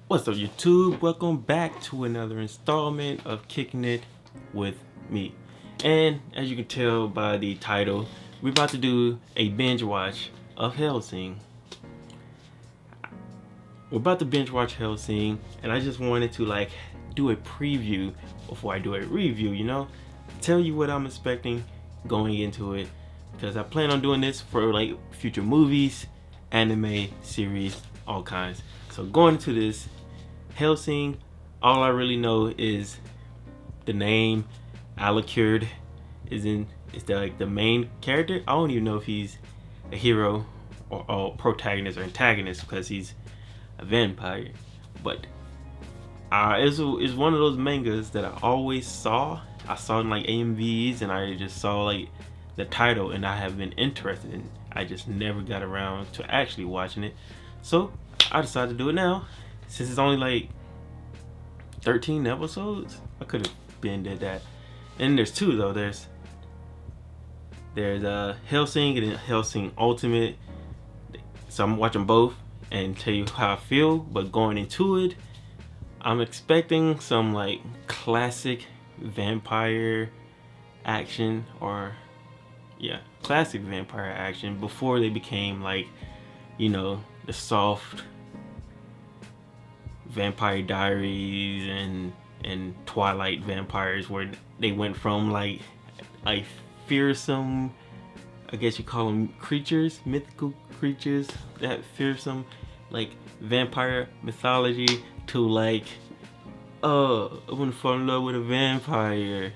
What's up, YouTube? Welcome back to another installment of Kicking It with me. And as you can tell by the title, we're about to do a binge watch of Hellsing. We're about to binge watch Hellsing, and I just wanted to do a preview before I do a review, tell you what I'm expecting going into it, because I plan on doing this for future movies, anime, series, all kinds. So going into this, Hellsing, all I really know is the name. Alucard is the main character. I don't even know if he's a hero or protagonist or antagonist because he's a vampire. But it's one of those mangas that I always saw. I saw in AMVs, and I just saw the title, and I have been interested in. I just never got around to actually watching it. So I decided to do it now. Since it's only 13 episodes, I could have been did that. And there's two though. There's Hellsing and then Hellsing Ultimate. So I'm watching both and tell you how I feel. But going into it, I'm expecting some classic vampire action, classic vampire action before they became the soft Vampire Diaries and Twilight vampires, where they went from fearsome, I guess you call them creatures, mythical creatures, that fearsome vampire mythology, to I want to fall in love with a vampire.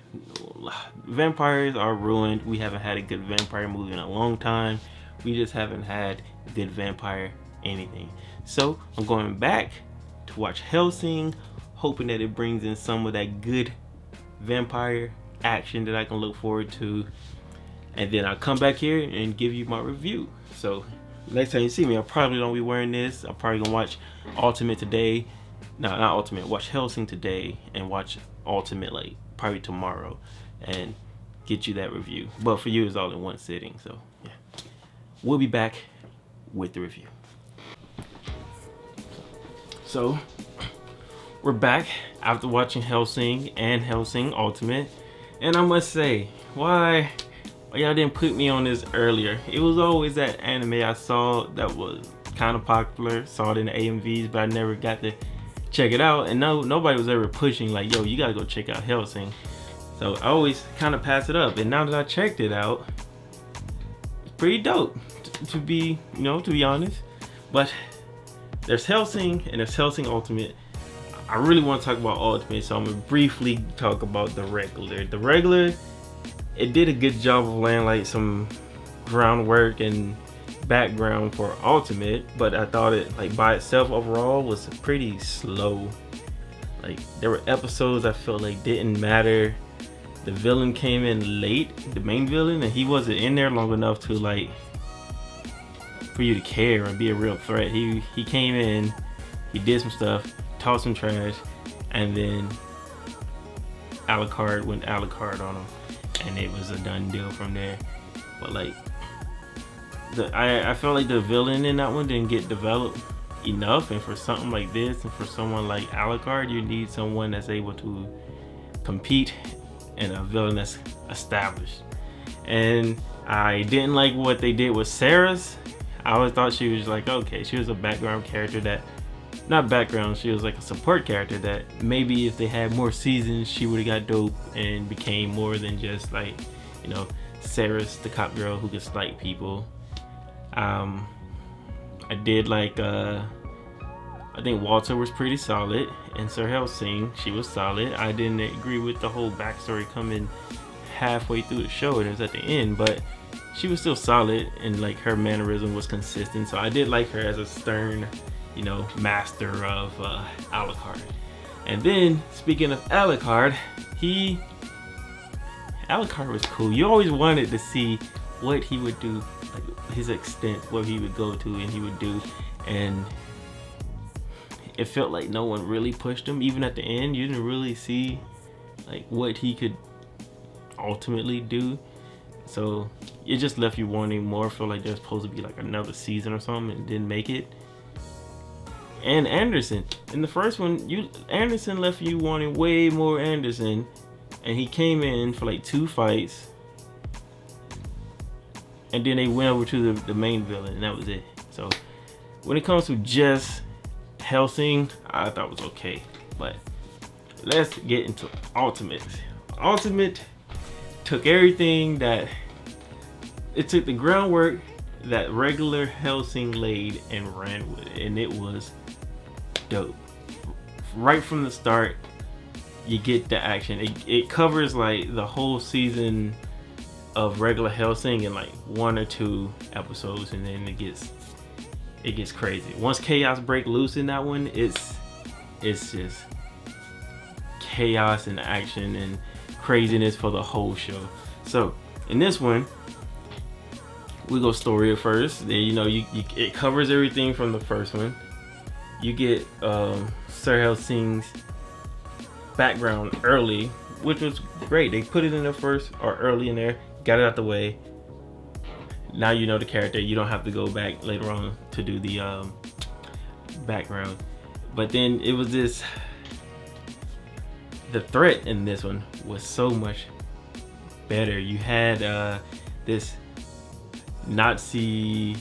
Vampires are ruined. We haven't had a good vampire movie in a long time. We just haven't had good vampire anything. So I'm going back to watch Hellsing, hoping that it brings in some of that good vampire action that I can look forward to, and then I'll come back here and give you my review. So next time you see me, I probably don't be wearing this. I'm probably gonna watch Ultimate today. No, not Ultimate. Watch Hellsing today and watch Ultimate probably tomorrow, and get you that review. But for you, it's all in one sitting. So yeah, we'll be back with the review. So we're back after watching Hellsing and Hellsing Ultimate, and I must say, why y'all didn't put me on this earlier? It was always that anime I saw that was kind of popular, saw it in the AMVs, but I never got to check it out, and nobody was ever pushing yo, you gotta go check out Hellsing. So I always kind of pass it up, and now that I checked it out, it's pretty dope to be honest. But there's Hellsing and there's Hellsing Ultimate. I really want to talk about Ultimate, so I'm gonna briefly talk about the regular. The regular, it did a good job of laying some groundwork and background for Ultimate, but I thought it by itself overall was pretty slow. There were episodes I felt didn't matter. The villain came in late, the main villain, and he wasn't in there long enough to for you to care and be a real threat. He came in, he did some stuff, tossed some trash, and then Alucard went Alucard on him, and it was a done deal from there. But I felt the villain in that one didn't get developed enough, and for something like this, and for someone like Alucard, you need someone that's able to compete and a villain that's established. And I didn't like what they did with Sarah's. I always thought she was okay, she was a background character that, not background, she was a support character that maybe if they had more seasons, she would have got dope and became more than just Sarah's the cop girl who could slight people. I did I think Walter was pretty solid, and Sir Hellsing, she was solid. I didn't agree with the whole backstory coming halfway through the show, and it was at the end, but she was still solid, and her mannerism was consistent. So I did like her as a stern, master of Alucard. And then speaking of Alucard, Alucard was cool. You always wanted to see what he would do, his extent, what he would go to and he would do, and it felt like no one really pushed him. Even at the end, you didn't really see what he could ultimately do. So it just left you wanting more. I feel like there's supposed to be another season or something and didn't make it. and Anderson. In the first one, Anderson left you wanting way more Anderson, and he came in for like 2 fights, and then they went over to the main villain, and that was it. So when it comes to just Hellsing, I thought it was okay. But let's get into Ultimate. Ultimate took everything that it took the groundwork that regular Hellsing laid and ran with it, and it was dope. Right from the start, you get the action. It covers like the whole season of regular Hellsing in like 1 or 2 episodes, and then it gets crazy. Once chaos break loose in that one, it's just chaos and action and craziness for the whole show. So in this one, we go story at first. Then it covers everything from the first one. You get Sir Hellsing's background early, which was great. They put it in the first or early in there, got it out the way. Now you know the character. You don't have to go back later on to do the background. But then it was this. The threat in this one was so much better. You had this Nazi.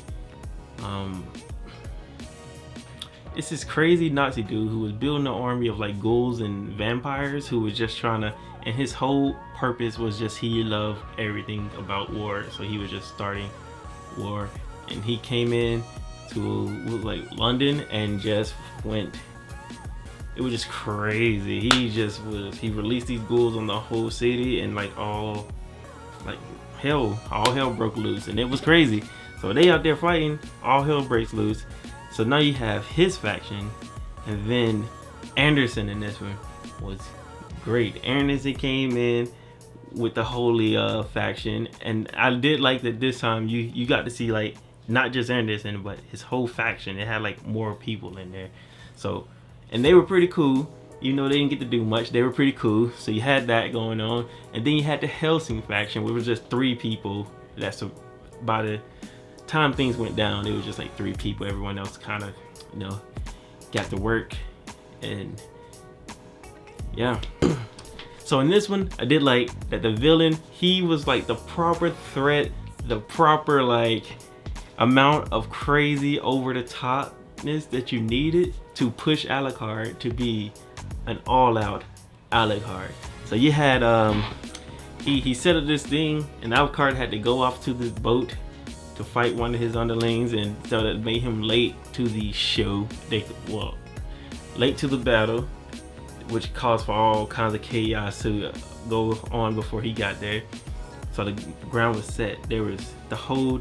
It's this crazy Nazi dude who was building an army of like ghouls and vampires who was just trying to, and his whole purpose was just he loved everything about war, so he was just starting war. And he came in to like London and just went, it was just crazy. He released these ghouls on the whole city, and like all hell broke loose, and it was crazy. So they out there fighting, all hell breaks loose. So now you have his faction, and then Anderson in this one was great. Anderson came in with the holy faction, and I did like that this time you got to see like not just Anderson but his whole faction. It had like more people in there. So, and they were pretty cool. They didn't get to do much. They were pretty cool. So you had that going on, and then you had the Hellsing faction, which was just 3 people. That's by the time things went down, it was just like 3 people. Everyone else kind of got to work, and yeah. So in this one, I did like that the villain, he was like the proper threat, the proper like amount of crazy over the topness that you needed to push Alucard to be an all-out Alucard. So you had he set up this thing, and Alucard had to go off to this boat to fight one of his underlings, and so that made him late to the show. Late to the battle, which caused for all kinds of chaos to go on before he got there. So the ground was set. There was the whole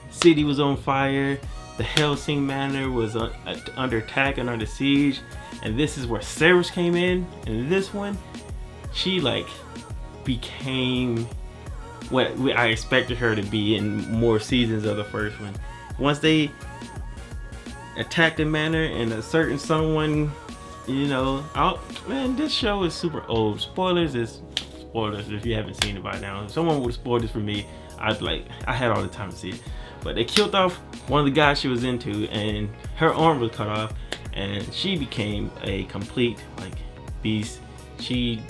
city was on fire. The Hellsing Manor was under attack and under siege. And this is where Sarah came in. And this one, she became what I expected her to be in more seasons of the first one. Once they attacked the manor and a certain someone, man, this show is super old. Spoilers if you haven't seen it by now. If someone would spoil this for me, I had all the time to see it. But they killed off one of the guys she was into, and her arm was cut off, and she became a complete beast. She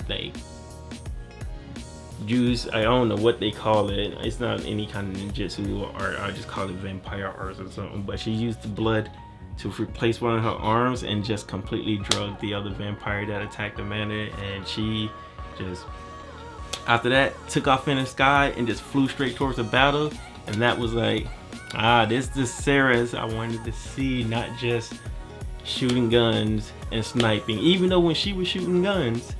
Jews, I don't know what they call it. It's not any kind of ninjutsu or art. I just call it vampire arts or something. But she used the blood to replace one of her arms and just completely drugged the other vampire that attacked the manor. And she just, after that, took off in the sky and just flew straight towards the battle. And that was this is Sarah's I wanted to see, not just shooting guns and sniping. Even though when she was shooting guns,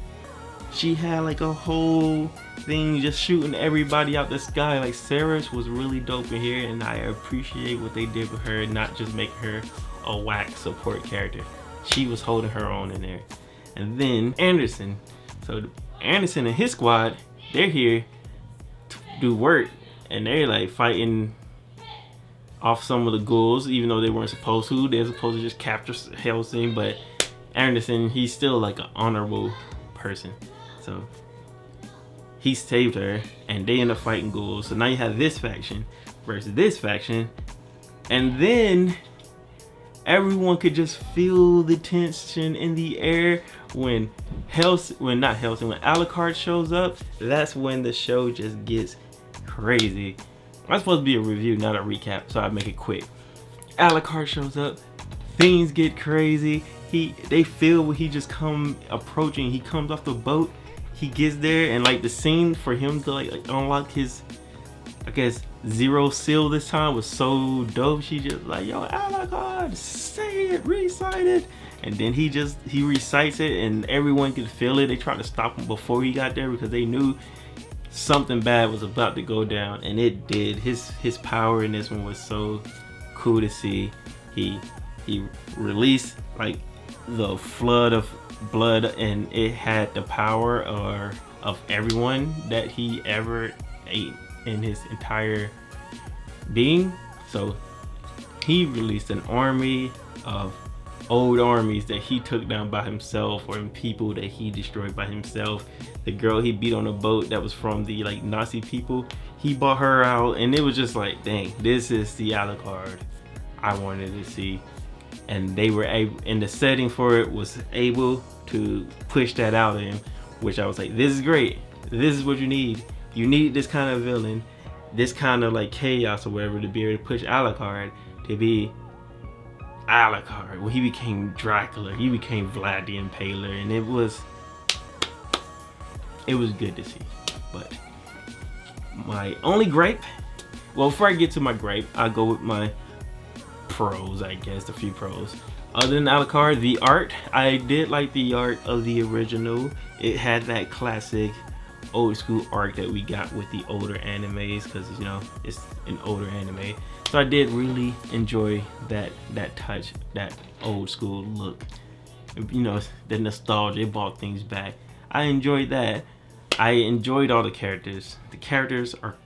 she had a whole thing just shooting everybody out the sky. Sarah's was really dope in here, and I appreciate what they did with her, not just making her a whack support character. She was holding her own in there. And then Anderson. So Anderson and his squad, they're here to do work, and they're fighting off some of the ghouls, even though they weren't supposed to. They're supposed to just capture Hellsing, but Anderson, he's still an honorable person. So he saved her, and they end up fighting ghouls. So now you have this faction versus this faction, and then Everyone could just feel the tension in the air when Alucard shows up. That's when the show just gets crazy. I'm supposed to be a review, not a recap, so I make it quick. Alucard shows up, things get crazy. They feel when he just come approaching. He comes off the boat, he gets there, and like the scene for him to like unlock his, I guess, Zero Seal this time was so dope. She just like, yo, Alucard, say it, recite it. And then he recites it, and everyone could feel it. They tried to stop him before he got there because they knew something bad was about to go down, and it did. His power in this one was so cool to see. He released like the flood of blood, and it had the power of everyone that he ever ate in his entire being. So he released an army of old armies that he took down by himself, or people that he destroyed by himself. The girl he beat on a boat that was from the like Nazi people, he bought her out, and it was just like, dang, this is the Alucard I wanted to see. And they were able, and the setting for it was able to push that out of him, which I was like, this is great. This is what you need. You need this kind of villain, this kind of like chaos or whatever, to be able to push Alucard to be Alucard. Well, he became Dracula, he became Vlad the Impaler, and it was good to see. But my only gripe, well, before I get to my gripe, I'll go with my pros, I guess, a few pros. Other than Alucard, the art, I did like the art of the original. It had that classic old school art that we got with the older animes, because you know it's an older anime. So I did really enjoy that touch, that old school look. You know, the nostalgia, it brought things back. I enjoyed that. I enjoyed all the characters. The characters are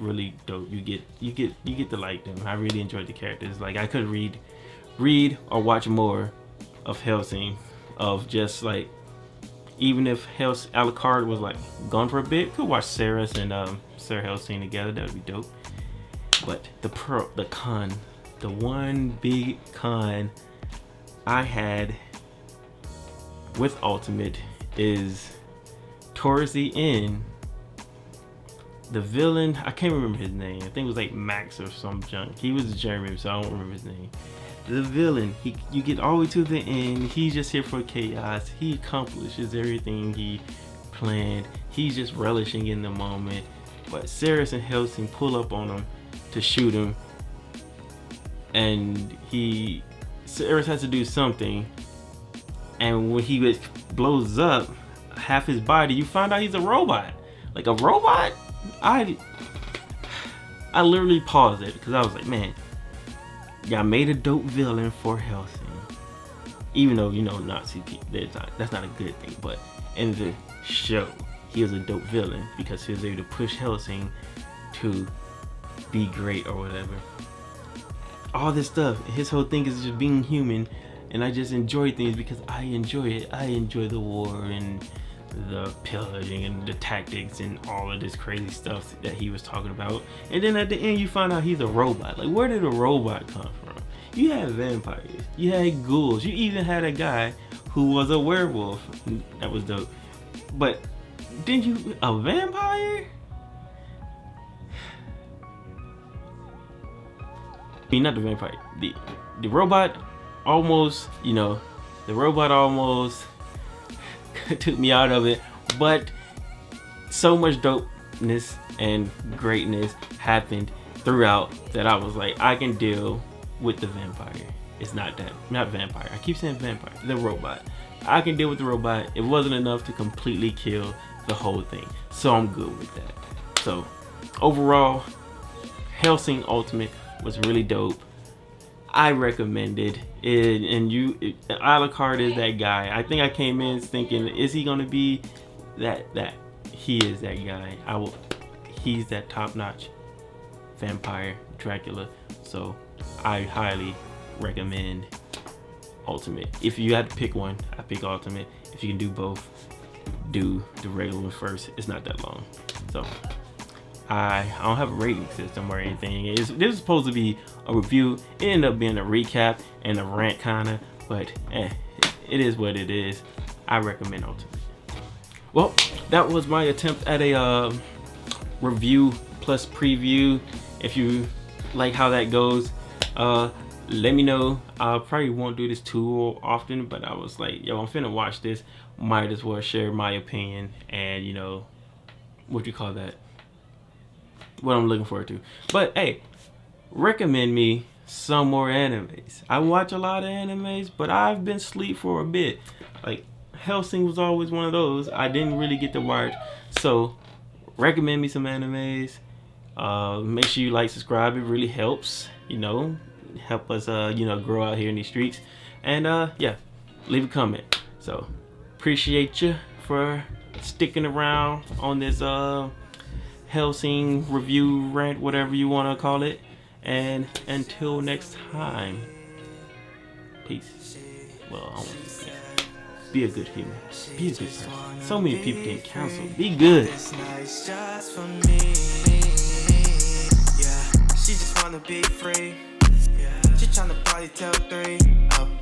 really dope. You get to like them. I really enjoyed the characters. Like, I could read or watch more of Hellsing, of just like, even if Alucard was like gone for a bit, could watch Sarah's and Sarah Hellsing together. That would be dope. But the one big con I had with Ultimate is towards the end, the villain, I can't remember his name. I think it was like Max or some junk. He was German, so I don't remember his name. The villain, you get all the way to the end, he's just here for chaos. He accomplishes everything he planned. He's just relishing in the moment. But Ceres and Hellsing pull up on him to shoot him, and Ceres has to do something. And when he blows up half his body, you find out he's a robot. Like a robot? I literally paused it because I was like, man, y'all made a dope villain for Hellsing. Even though, you know, Nazi people, that's not a good thing. But in the show, he was a dope villain because he was able to push Hellsing to be great or whatever. All this stuff, his whole thing is just being human, and I just enjoy things because I enjoy it. I enjoy the war and the pillaging and the tactics and all of this crazy stuff that he was talking about. And then at the end, you find out he's a robot. Like, where did a robot come from? You had vampires, you had ghouls, you even had a guy who was a werewolf. That was dope. But didn't you, a vampire? I mean, not the vampire, the robot almost, you know, the robot almost took me out of it. But so much dopeness and greatness happened throughout that I was like, I can deal with the vampire. It's not vampire. I keep saying vampire, the robot. I can deal with the robot. It wasn't enough to completely kill the whole thing, so I'm good with that. So overall, Hellsing Ultimate was really dope. I recommend it. And Alucard is that guy. I think I came in thinking, is he gonna be that? He is that guy. He's that top-notch vampire Dracula. So I highly recommend Ultimate. If you had to pick one, I pick Ultimate. If you can do both, do the regular one first. It's not that long. So I don't have a rating system or anything. This is supposed to be a review. It ended up being a recap and a rant kinda, but it is what it is. I recommend Ultimate. Well, that was my attempt at a review plus preview. If you like how that goes, let me know. I probably won't do this too often, but I was like, yo, I'm finna watch this. Might as well share my opinion and, you know, what you call that? What I'm looking forward to. But hey, recommend me some more animes. I watch a lot of animes, but I've been asleep for a bit. Like Hellsing was always one of those I didn't really get to watch. So recommend me some animes. Make sure you like, subscribe. It really helps. You know, help us you know, grow out here in these streets. And yeah, leave a comment. So appreciate you for sticking around on this Hellsing review rant, whatever you want to call it. And until next time, peace. Well, I want to say, be a good human. Be a good person. So many people getting canceled. Be good. She just wanna be free. She tryna party till 3.